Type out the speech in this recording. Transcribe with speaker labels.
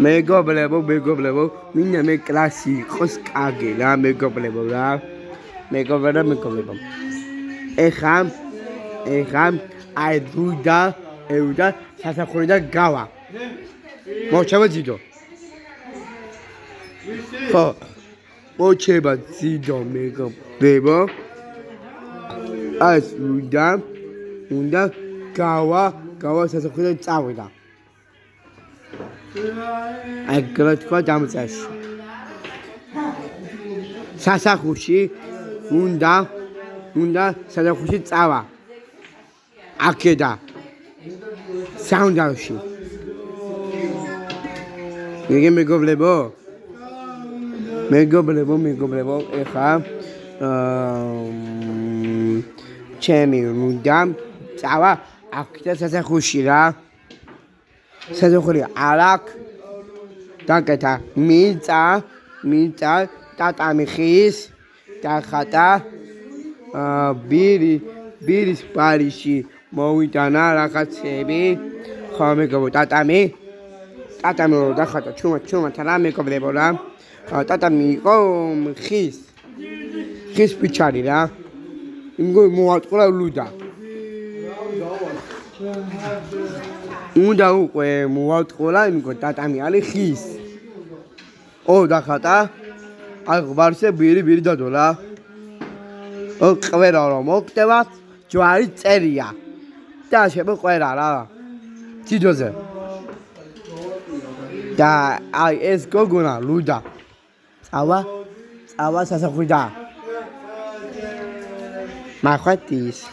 Speaker 1: მეგობლებო, მინდა მე კლასი იყოს კარგი რა, მეგობლებო რა. მეგობლებო. ეხა აი ევდა სასახურიდან გავა. მოჩება ძიდო. ხო. მოჩება ძიდო მეგობლებო. ეს უნდა გავა სასახურიდან წავიდა. აი გრეთქვა დამწაში. სასახურში უნდა სასახურში წავა. აქედა საუნდარში. მეგობლებო, ეხა ჩემი უნდა წავა აქედა სასახურში რა. სასახური არ აქვს. დაკეთა მიწა ტატამი ხის დახატა ბირის ბარიში მოვიტანა რაღაცები. ხო მეგობო, ტატამი რო დახატა ჩუმად რა მეგობლებო რა. ტატამი იყო ხის ფიჩარი რა. იმგო მოატყურა ლუდა. უნდა უკვე მოვატყურა იმგო ტატამი არის ხის. დახატა. აი ღბარზე ბირი დადო რა. ყვერა რომ მოკტევა ჯვარი წერია. და შემოყვერა რა. ძიდოზე. და აი ეს გოგონა ლუდა. წავა სასახურიდან. მახვეთის.